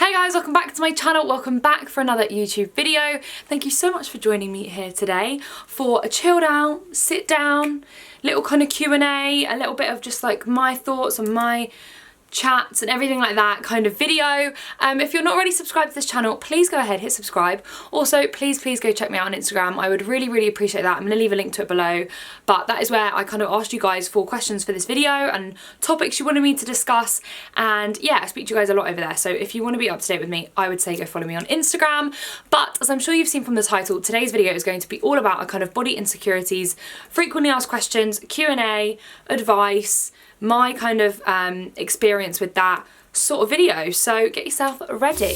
Hey guys, welcome back to my channel. Welcome back for another YouTube video. Thank you so much for joining me here today for a chilled out, sit down, little kind of Q&A, a little bit of just like my thoughts and my chats and everything like that kind of video. If you're not already subscribed to this channel, please go ahead, hit subscribe. Also, please go check me out on Instagram. I would really appreciate that. I'm going to leave a link to it below, but that is where I kind of asked you guys for questions for this video and topics you wanted me to discuss, and yeah, I speak to you guys a lot over there. So if you want to be up to date with me, I would say go follow me on Instagram. But as I'm sure you've seen from the title, today's video is going to be all about a kind of body insecurities, frequently asked questions, Q&A, advice, my kind of experience with that sort of video. So get yourself ready.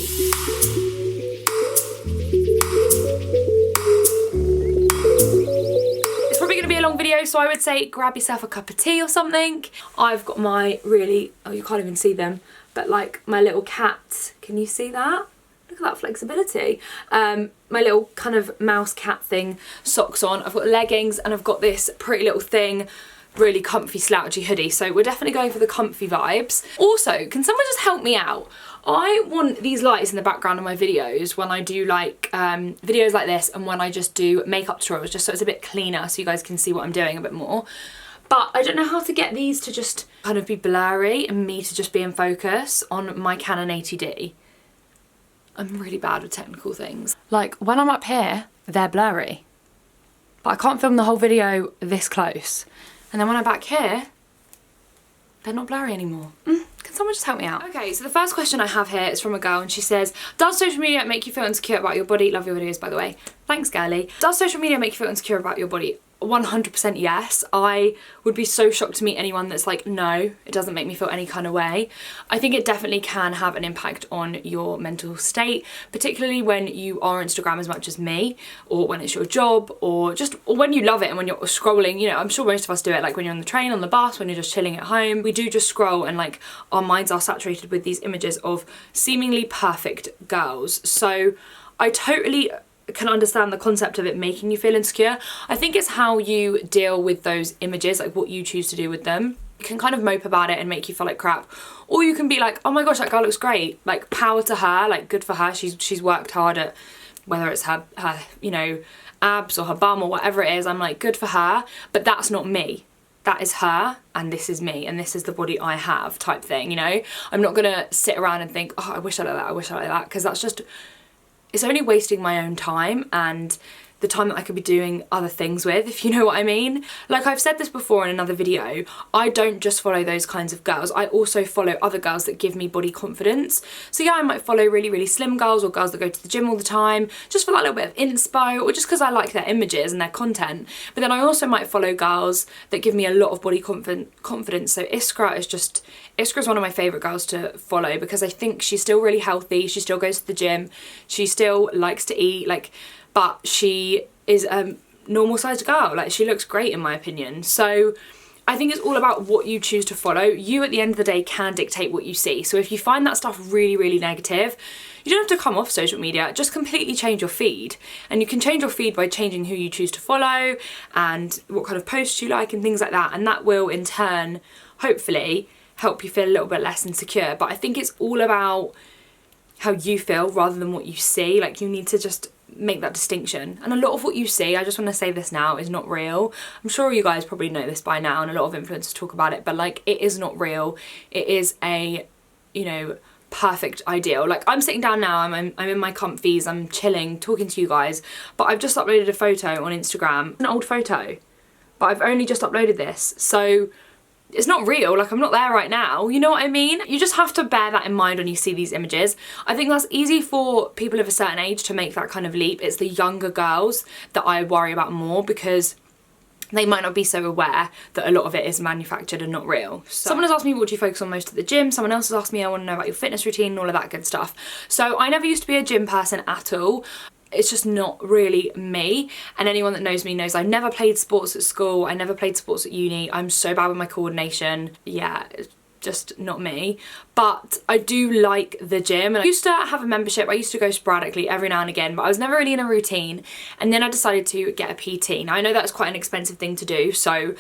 It's probably going to be a long video, so I would say grab yourself a cup of tea or something. I've got my really, oh, you can't even see them, but like my little cat, can you see that? Look at that flexibility. My little kind of mouse cat thing socks on. I've got leggings and I've got this pretty little thing, really comfy slouchy hoodie, so we're definitely going for the comfy vibes. Also, can someone just help me out? I want these lights in the background of my videos when I do like videos like this and when I just do makeup tutorials, just so it's a bit cleaner so you guys can see what I'm doing a bit more. But I don't know how to get these to just kind of be blurry and me to just be in focus on my Canon 80D. I'm really bad with technical things. Like when I'm up here, they're blurry, but I can't film the whole video this close. And then when I'm back here, they're not blurry anymore. Can someone just help me out? Okay, so the first question I have here is from a girl, and she says, does social media make you feel insecure about your body? Love your videos, by the way. Thanks, girlie. Does social media make you feel insecure about your body? 100% yes. I would be so shocked to meet anyone that's like, no, it doesn't make me feel any kind of way. I think it definitely can have an impact on your mental state, particularly when you are on Instagram as much as me, or when it's your job, or just when you love it and when you're scrolling. You know, I'm sure most of us do it, like when you're on the train, on the bus, when you're just chilling at home. We do just scroll and like our minds are saturated with these images of seemingly perfect girls. So I totally can understand the concept of it making you feel insecure. I think it's how you deal with those images, like what you choose to do with them. You can kind of mope about it and make you feel like crap, or you can be like, oh my gosh, that girl looks great, like power to her, like good for her, she's worked hard at whether it's her you know, abs or her bum or whatever it is. I'm like, good for her, but that's not me. That is her and this is me and this is the body I have type thing, you know? I'm not gonna sit around and think, oh, I wish I like that, I wish I like that, because that's just, it's only wasting my own time and the time that I could be doing other things with, if you know what I mean. Like I've said this before in another video, I don't just follow those kinds of girls, I also follow other girls that give me body confidence. So yeah, I might follow really slim girls or girls that go to the gym all the time, just for that little bit of inspo, or just because I like their images and their content. But then I also might follow girls that give me a lot of body confidence. So Iskra's one of my favourite girls to follow because I think she's still really healthy, she still goes to the gym, she still likes to eat, like, but she is a normal sized girl. Like, she looks great in my opinion. So I think it's all about what you choose to follow. You at the end of the day can dictate what you see. So if you find that stuff really negative, you don't have to come off social media, just completely change your feed. And you can change your feed by changing who you choose to follow and what kind of posts you like and things like that. And that will in turn, hopefully, help you feel a little bit less insecure. But I think it's all about how you feel rather than what you see. Like, you need to just make that distinction. And a lot of what you see, I just want to say this now, is not real. I'm sure you guys probably know this by now and a lot of influencers talk about it, but like, it is not real. It is a, you know, perfect ideal. Like, I'm sitting down now, I'm in my comfies, I'm chilling, talking to you guys, but I've just uploaded a photo on Instagram, an old photo, but I've only just uploaded this. So it's not real, like I'm not there right now, you know what I mean? You just have to bear that in mind when you see these images. I think that's easy for people of a certain age to make that kind of leap. It's the younger girls that I worry about more because they might not be so aware that a lot of it is manufactured and not real. So someone has asked me, what do you focus on most at the gym? Someone else has asked me, I want to know about your fitness routine and all of that good stuff. So I never used to be a gym person at all. It's just not really me, and anyone that knows me knows I never played sports at school, I never played sports at uni. I'm so bad with my coordination. Yeah, it's just not me. But I do like the gym, and I used to have a membership. I used to go sporadically every now and again, but I was never really in a routine. And then I decided to get a PT. Now I know that's quite an expensive thing to do, so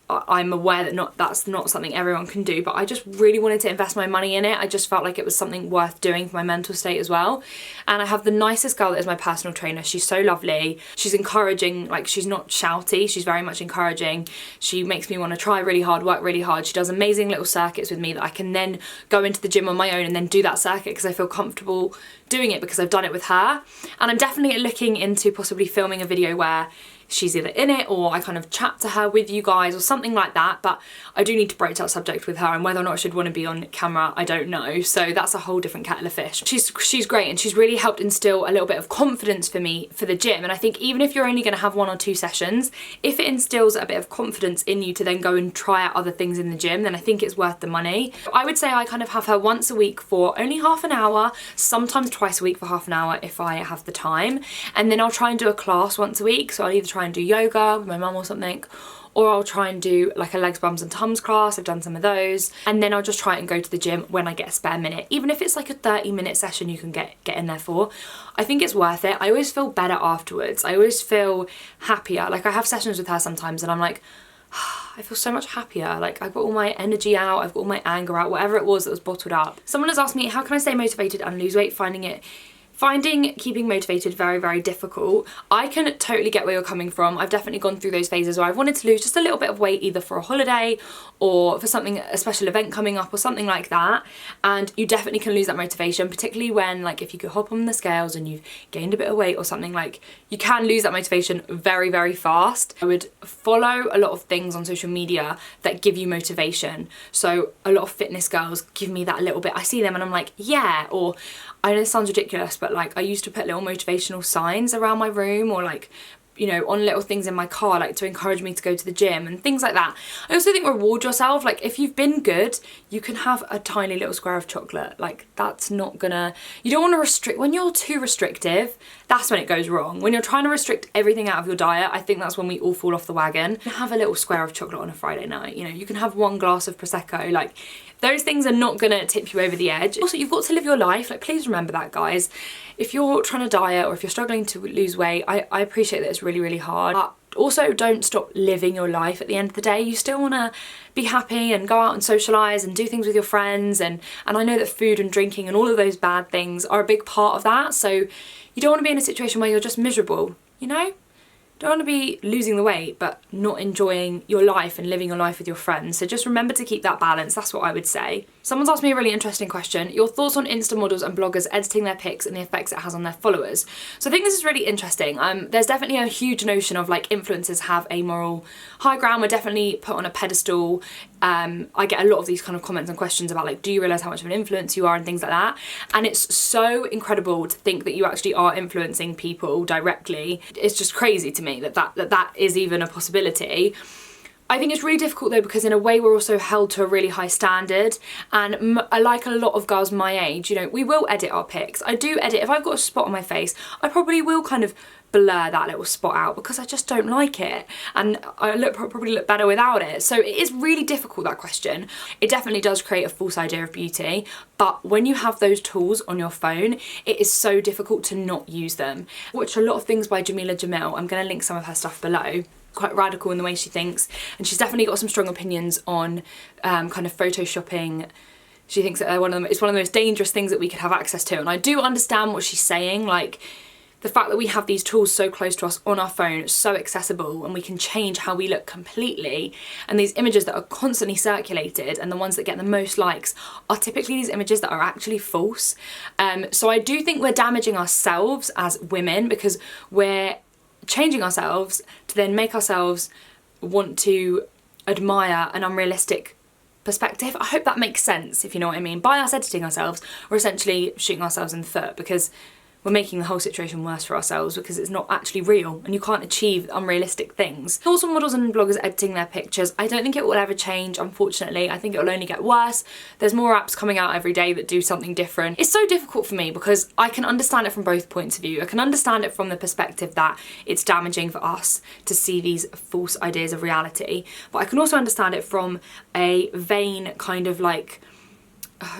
I'm aware that that's not something everyone can do, but I just really wanted to invest my money in it. I just felt like it was something worth doing for my mental state as well. And I have the nicest girl that is my personal trainer. She's so lovely. She's encouraging, like she's not shouty, she's very much encouraging. She makes me want to try really hard, work really hard. She does amazing little circuits with me that I can then go into the gym on my own and then do that circuit because I feel comfortable doing it because I've done it with her. And I'm definitely looking into possibly filming a video where she's either in it or I kind of chat to her with you guys or something like that, but I do need to broach that subject with her, and whether or not she'd want to be on camera, I don't know. So that's a whole different kettle of fish. She's great, and she's really helped instill a little bit of confidence for me for the gym. And I think even if you're only going to have 1 or 2 sessions, if it instills a bit of confidence in you to then go and try out other things in the gym, then I think it's worth the money. I would say I kind of have her once a week for only half an hour, sometimes twice a week for half an hour if I have the time, and then I'll try and do a class once a week. So I'll either try and do yoga with my mum or something, or I'll try and do like a legs, bums and tums class. I've done some of those, and then I'll just try and go to the gym when I get a spare minute. Even if it's like a 30-minute session you can get in there for, I think it's worth it. I always feel better afterwards. I always feel happier. Like I have sessions with her sometimes and I'm like, I feel so much happier. Like I've got all my energy out, I've got all my anger out, whatever it was that was bottled up. Someone has asked me, how can I stay motivated and lose weight? Finding keeping motivated very, very difficult. I can totally get where you're coming from. I've definitely gone through those phases where I've wanted to lose just a little bit of weight, either for a holiday or for something, a special event coming up or something like that. And you definitely can lose that motivation, particularly when, like, if you could hop on the scales and you've gained a bit of weight or something, like you can lose that motivation very, very fast. I would follow a lot of things on social media that give you motivation. So a lot of fitness girls give me that a little bit. I see them and I'm like, yeah, or I know this sounds ridiculous, but like I used to put little motivational signs around my room, or like, you know, on little things in my car, like to encourage me to go to the gym and things like that. I also think reward yourself. Like if you've been good, you can have a tiny little square of chocolate. Like that's not gonna, you don't want to restrict. When you're too restrictive, that's when it goes wrong. When you're trying to restrict everything out of your diet, I think that's when we all fall off the wagon. Have a little square of chocolate on a Friday night. You know, you can have 1 glass of Prosecco. Like those things are not gonna tip you over the edge. Also, you've got to live your life. Like, please remember that, guys. If you're trying to diet or if you're struggling to lose weight, I appreciate that it's really, really hard. But also, don't stop living your life at the end of the day. You still wanna be happy and go out and socialise and do things with your friends. And I know that food and drinking and all of those bad things are a big part of that. So you don't wanna be in a situation where you're just miserable, you know? Don't want to be losing the weight but not enjoying your life and living your life with your friends. So just remember to keep that balance. That's what I would say. Someone's asked me a really interesting question. Your thoughts on Insta models and bloggers editing their pics and the effects it has on their followers. So I think this is really interesting. There's definitely a huge notion of like influencers have a moral high ground. We're definitely put on a pedestal. I get a lot of these kind of comments and questions about like, do you realise how much of an influence you are and things like that. And it's so incredible to think that you actually are influencing people directly. It's just crazy to me that is even a possibility. I think it's really difficult though, because in a way we're also held to a really high standard, and like a lot of girls my age, you know, we will edit our pics. I do edit. If I've got a spot on my face, I probably will kind of blur that little spot out because I just don't like it, and I probably look better without it. So it is really difficult, that question. It definitely does create a false idea of beauty, but when you have those tools on your phone, it is so difficult to not use them. I watch a lot of things by Jamila Jamil. I'm going to link some of her stuff below. Quite radical in the way she thinks, and she's definitely got some strong opinions on kind of photoshopping. She thinks that it's one of the most dangerous things that we could have access to, and I do understand what she's saying. Like, the fact that we have these tools so close to us on our phone, so accessible, and we can change how we look completely, and these images that are constantly circulated and the ones that get the most likes are typically these images that are actually false. So I do think we're damaging ourselves as women, because we're changing ourselves to then make ourselves want to admire an unrealistic perspective. I hope that makes sense, if you know what I mean. By us editing ourselves, we're essentially shooting ourselves in the foot, because we're making the whole situation worse for ourselves, because it's not actually real and you can't achieve unrealistic things. Also, models and bloggers editing their pictures, I don't think it will ever change, unfortunately. I think it will only get worse. There's more apps coming out every day that do something different. It's so difficult for me because I can understand it from both points of view. I can understand it from the perspective that it's damaging for us to see these false ideas of reality, but I can also understand it from a vain kind of like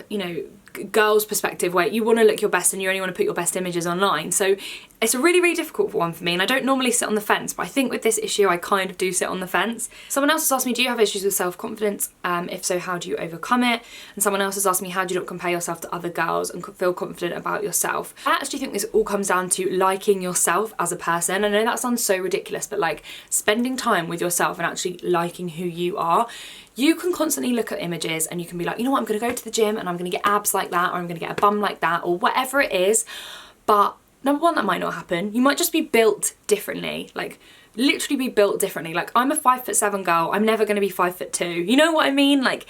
you know, girl's perspective where you want to look your best and you only want to put your best images online. So it's a really, really difficult one for me, and I don't normally sit on the fence, but I think with this issue I kind of do sit on the fence. Someone else has asked me, do you have issues with self-confidence? If so, how do you overcome it? And someone else has asked me, how do you not compare yourself to other girls and feel confident about yourself? I actually think this all comes down to liking yourself as a person. I know that sounds so ridiculous, but like spending time with yourself and actually liking who you are. You can constantly look at images and you can be like, you know what, I'm gonna go to the gym and I'm gonna get abs like that, or I'm gonna get a bum like that, or whatever it is. But number one, that might not happen. You might just be built differently, like literally be built differently. Like I'm a 5'7" girl, I'm never gonna be 5'2". You know what I mean? Like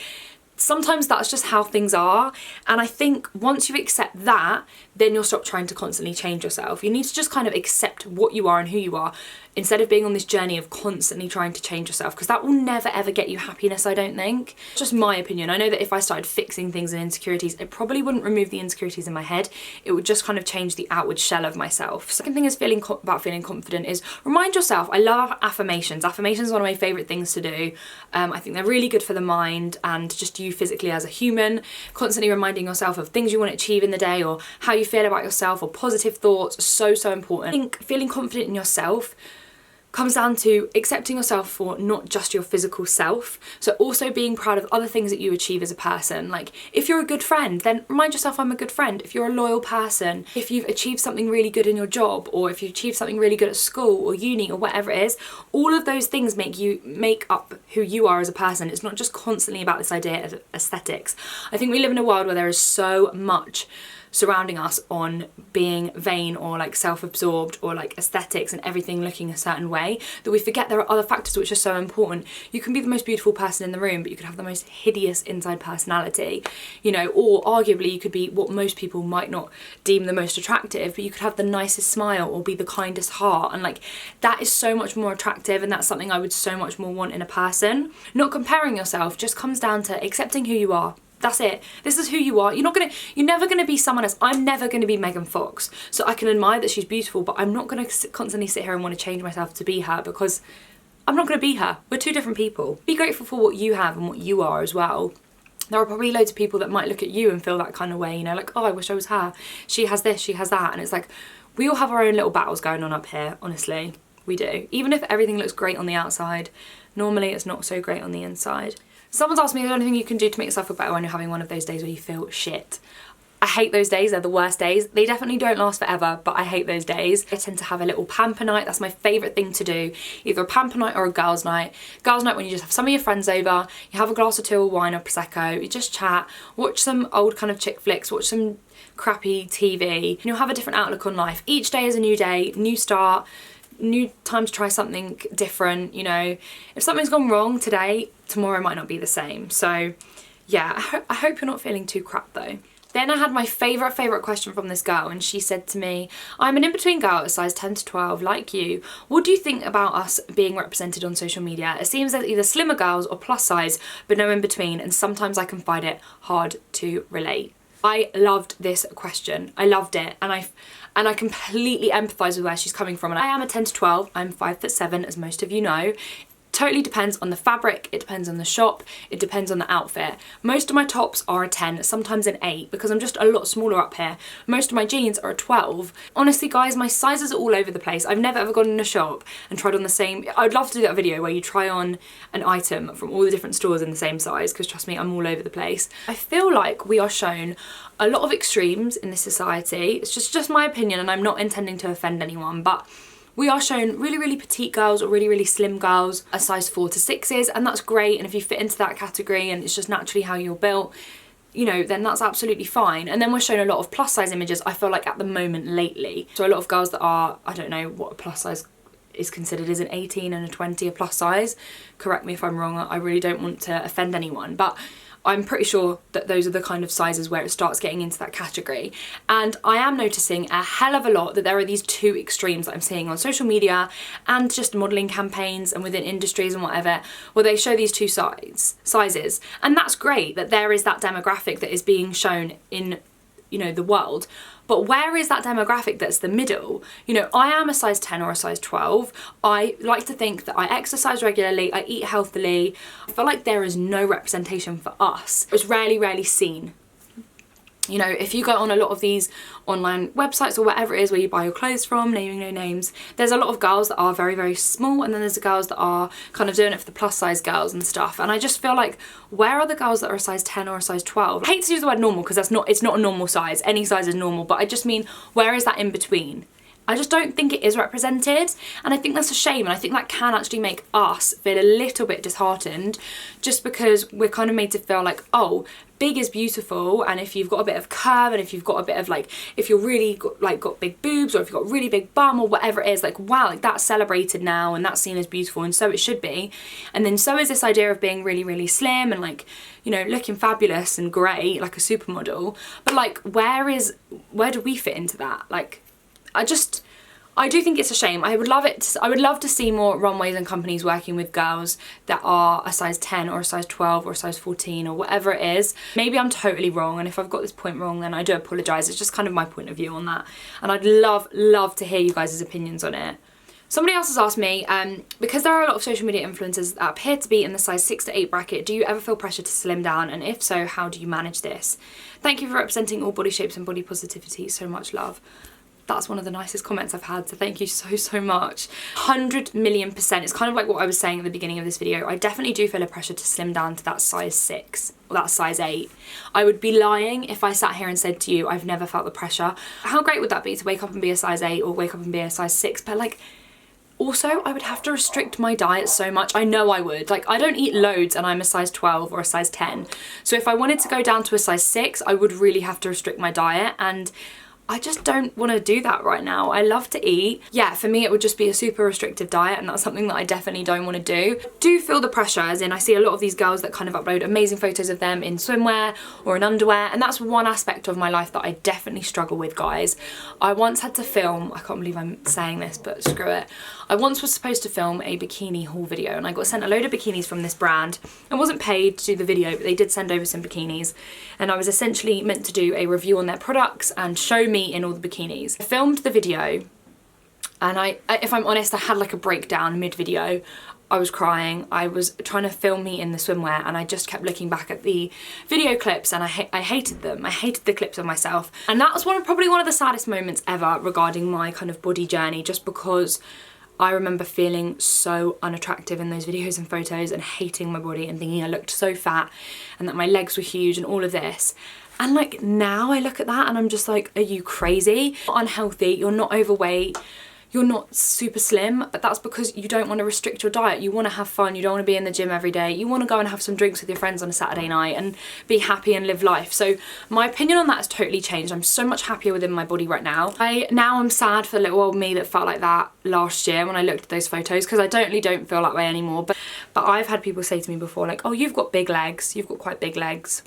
sometimes that's just how things are. And I think once you accept that, then you'll stop trying to constantly change yourself. You need to just kind of accept what you are and who you are, instead of being on this journey of constantly trying to change yourself, because that will never ever get you happiness, I don't think. It's just my opinion. I know that if I started fixing things and insecurities, it probably wouldn't remove the insecurities in my head. It would just kind of change the outward shell of myself. Second thing is about feeling confident is remind yourself. I love affirmations. Affirmations are one of my favourite things to do. I think they're really good for the mind and just you physically as a human. Constantly reminding yourself of things you want to achieve in the day, or how you feel about yourself, or positive thoughts, so important. I think feeling confident in yourself comes down to accepting yourself for not just your physical self, so also being proud of other things that you achieve as a person. Like if you're a good friend, then remind yourself I'm a good friend. If you're a loyal person, if you've achieved something really good in your job, or if you've achieved something really good at school or uni or whatever it is, all of those things make up who you are as a person. It's not just constantly about this idea of aesthetics. I think we live in a world where there is so much surrounding us on being vain or like self-absorbed or like aesthetics and everything looking a certain way, that we forget there are other factors which are so important. You can be the most beautiful person in the room, but you could have the most hideous inside personality, you know, or arguably you could be what most people might not deem the most attractive, but you could have the nicest smile or be the kindest heart, and like that is so much more attractive, and that's something I would so much more want in a person. Not comparing yourself just comes down to accepting who you are. That's it. This is who you are. You're never gonna be someone else. I'm never gonna be Megan Fox. So I can admire that she's beautiful, but I'm not gonna constantly sit here and want to change myself to be her, because I'm not gonna be her. We're two different people. Be grateful for what you have and what you are as well. There are probably loads of people that might look at you and feel that kind of way, you know, like, oh, I wish I was her. She has this, she has that. And it's like, we all have our own little battles going on up here, honestly. We do. Even if everything looks great on the outside, normally it's not so great on the inside. Someone's asked me, is there anything you can do to make yourself feel better when you're having one of those days where you feel shit? I hate those days, they're the worst days. They definitely don't last forever, but I hate those days. I tend to have a little pamper night. That's my favourite thing to do. Either a pamper night or a girls' night. Girls' night when you just have some of your friends over, you have a glass or two of wine or Prosecco, you just chat, watch some old kind of chick flicks, watch some crappy TV, and you'll have a different outlook on life. Each day is a new day, new start, new time to try something different, you know. If something's gone wrong today, tomorrow might not be the same. So yeah, I hope you're not feeling too crap though. Then I had my favourite question from this girl, and she said to me, I'm an in-between girl at size 10 to 12 like you. What do you think about us being represented on social media? It seems there's either slimmer girls or plus size, but no in between, and sometimes I can find it hard to relate. I loved this question. I loved it, and I completely empathise with where she's coming from. And I am a 10 to 12, I'm 5'7", as most of you know. Totally depends on the fabric, it depends on the shop, it depends on the outfit. Most of my tops are a 10, sometimes an 8, because I'm just a lot smaller up here. Most of my jeans are a 12. Honestly guys, my sizes are all over the place. I've never ever gone in a shop and tried on the same. I'd love to do that video where you try on an item from all the different stores in the same size, because trust me, I'm all over the place. I feel like we are shown a lot of extremes in this society. It's just my opinion, and I'm not intending to offend anyone, but we are shown really, really petite girls or really, really slim girls as size 4 to 6s, and that's great. And if you fit into that category and it's just naturally how you're built, you know, then that's absolutely fine. And then we're shown a lot of plus size images, I feel like, at the moment lately. So a lot of girls that are, I don't know what a plus size is considered, is an 18 and a 20 a plus size. Correct me if I'm wrong, I really don't want to offend anyone, but I'm pretty sure that those are the kind of sizes where it starts getting into that category. And I am noticing a hell of a lot that there are these two extremes that I'm seeing on social media and just modelling campaigns and within industries and whatever, where they show these two sizes. And that's great that there is that demographic that is being shown in, you know, the world. But where is that demographic that's the middle? You know, I am a size 10 or a size 12. I like to think that I exercise regularly, I eat healthily. I feel like there is no representation for us. It's rarely seen You know, if you go on a lot of these online websites or whatever it is where you buy your clothes from, naming no names, there's a lot of girls that are very, very small, and then there's the girls that are kind of doing it for the plus size girls and stuff. And I just feel like, where are the girls that are a size 10 or a size 12? I hate to use the word normal because it's not a normal size. Any size is normal, but I just mean, where is that in between? I just don't think it is represented, and I think that's a shame, and I think that can actually make us feel a little bit disheartened, just because we're kind of made to feel like, oh, big is beautiful, and if you've got a bit of curve, and if you've got a bit of like, if you're really got big boobs, or if you've got really big bum or whatever it is, like, wow, like that's celebrated now and that's seen as beautiful, and so it should be. And then so is this idea of being really, really slim and like, you know, looking fabulous and great like a supermodel. But like, where do we fit into that? Like, I do think it's a shame. I would love to see more runways and companies working with girls that are a size 10 or a size 12 or a size 14 or whatever it is. Maybe I'm totally wrong, and if I've got this point wrong, then I do apologise. It's just kind of my point of view on that. And I'd love to hear you guys' opinions on it. Somebody else has asked me, because there are a lot of social media influencers that appear to be in the size 6 to 8 bracket, do you ever feel pressure to slim down? And if so, how do you manage this? Thank you for representing all body shapes and body positivity. So much love. That's one of the nicest comments I've had, so thank you so much. 100 million %. It's kind of like what I was saying at the beginning of this video. I definitely do feel a pressure to slim down to that size 6 or that size 8. I would be lying if I sat here and said to you I've never felt the pressure. How great would that be to wake up and be a size 8 or wake up and be a size 6? But like, also, I would have to restrict my diet so much. I know I would. Like, I don't eat loads and I'm a size 12 or a size 10. So if I wanted to go down to a size 6, I would really have to restrict my diet, and I just don't want to do that right now. I love to eat. Yeah, for me it would just be a super restrictive diet, and that's something that I definitely don't want to do. Do feel the pressure, as in I see a lot of these girls that kind of upload amazing photos of them in swimwear or in underwear, and that's one aspect of my life that I definitely struggle with, guys. I once had to film, I can't believe I'm saying this, but screw it. I once was supposed to film a bikini haul video, and I got sent a load of bikinis from this brand. I wasn't paid to do the video, but they did send over some bikinis, and I was essentially meant to do a review on their products and show me in all the bikinis. I filmed the video, and if I'm honest, I had like a breakdown mid-video. I was crying. I was trying to film me in the swimwear, and I just kept looking back at the video clips, and I hated them. I hated the clips of myself, and that was probably one of the saddest moments ever regarding my kind of body journey, just because I remember feeling so unattractive in those videos and photos and hating my body and thinking I looked so fat and that my legs were huge and all of this. And like, now I look at that and I'm just like, are you crazy? You're unhealthy, you're not overweight, you're not super slim, but that's because you don't want to restrict your diet. You want to have fun, you don't want to be in the gym every day, you want to go and have some drinks with your friends on a Saturday night and be happy and live life. So my opinion on that has totally changed. I'm so much happier within my body right now. I'm sad for the little old me that felt like that last year when I looked at those photos, because I totally don't feel that way anymore. But I've had people say to me before, like, oh, you've got big legs, you've got quite big legs.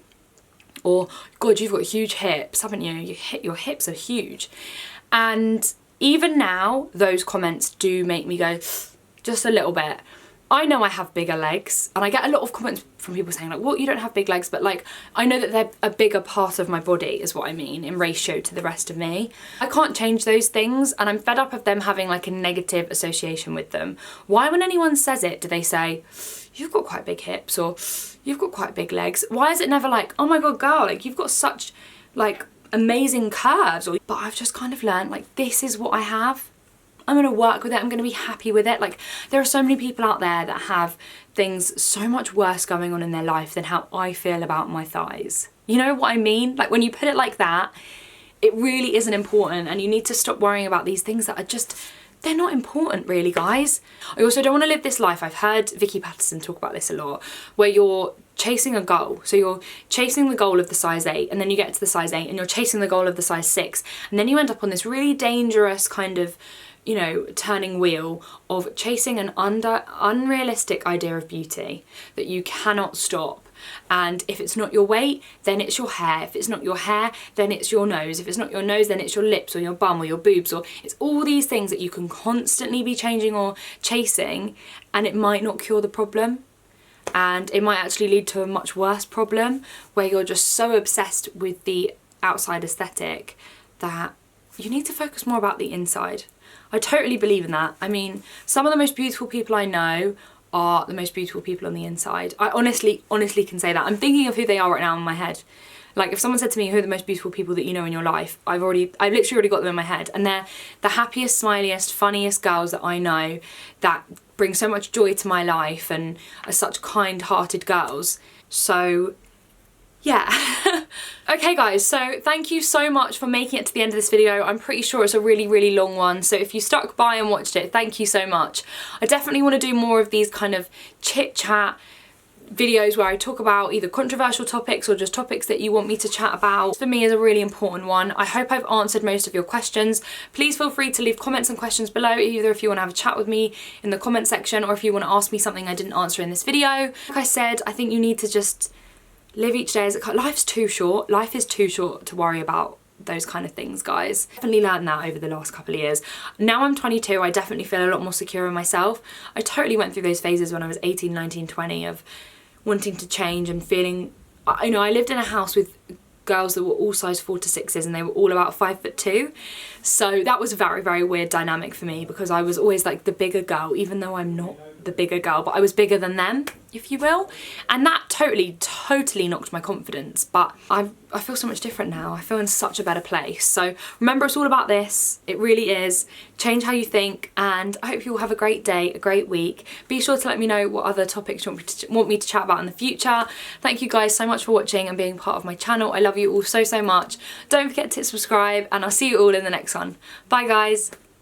Or, God, you've got huge hips, haven't you? Your hips are huge. And even now, those comments do make me go, just a little bit. I know I have bigger legs, and I get a lot of comments from people saying like, what, you don't have big legs? But like, I know that they're a bigger part of my body is what I mean in ratio to the rest of me. I can't change those things, and I'm fed up of them having like a negative association with them. Why, when anyone says it, do they say, you've got quite big hips, or you've got quite big legs? Why is it never like, oh my God, girl, like you've got such like amazing curves? But I've just kind of learned like, this is what I have. I'm gonna work with it, I'm gonna be happy with it. Like, there are so many people out there that have things so much worse going on in their life than how I feel about my thighs. You know what I mean? Like, when you put it like that, it really isn't important, and you need to stop worrying about these things that are just, they're not important really, guys. I also don't want to live this life. I've heard Vicky Patterson talk about this a lot, where you're chasing a goal. So you're chasing the goal of the size 8, and then you get to the size 8 and you're chasing the goal of the size 6, and then you end up on this really dangerous kind of, you know, turning wheel of chasing an unrealistic idea of beauty that you cannot stop. And if it's not your weight, then it's your hair. If it's not your hair, then it's your nose. If it's not your nose, then it's your lips or your bum or your boobs, or it's all these things that you can constantly be changing or chasing, and it might not cure the problem. And it might actually lead to a much worse problem, where you're just so obsessed with the outside aesthetic that you need to focus more about the inside. I totally believe in that. I mean, some of the most beautiful people I know are the most beautiful people on the inside. I honestly can say that. I'm thinking of who they are right now in my head. Like, if someone said to me, who are the most beautiful people that you know in your life, I've literally already got them in my head, and they're the happiest, smiliest, funniest girls that I know, that bring so much joy to my life and are such kind-hearted girls. So yeah. Okay guys, so thank you so much for making it to the end of this video. I'm pretty sure it's a really, really long one, so if you stuck by and watched it, thank you so much. I definitely want to do more of these kind of chit-chat videos where I talk about either controversial topics or just topics that you want me to chat about. For me is a really important one. I hope I've answered most of your questions. Please feel free to leave comments and questions below, either if you want to have a chat with me in the comment section or if you want to ask me something I didn't answer in this video. Like I said, I think you need to just live each day as it comes. Life's too short. Life is too short to worry about those kind of things, guys. Definitely learned that over the last couple of years. Now I'm 22, I definitely feel a lot more secure in myself. I totally went through those phases when I was 18, 19, 20 of wanting to change and feeling, I lived in a house with girls that were all size 4 to 6s and they were all about 5'2". So that was a very, very weird dynamic for me because I was always like the bigger girl, even though I'm not the bigger girl, but I was bigger than them, if you will. And that totally knocked my confidence. But I feel so much different now. I feel in such a better place. So remember, it's all about this. It really is. Change how you think, and I hope you all have a great day, a great week. Be sure to let me know what other topics you want me to chat about in the future. Thank you guys so much for watching and being part of my channel. I love you all so, so much. Don't forget to subscribe, and I'll see you all in the next one. Bye guys.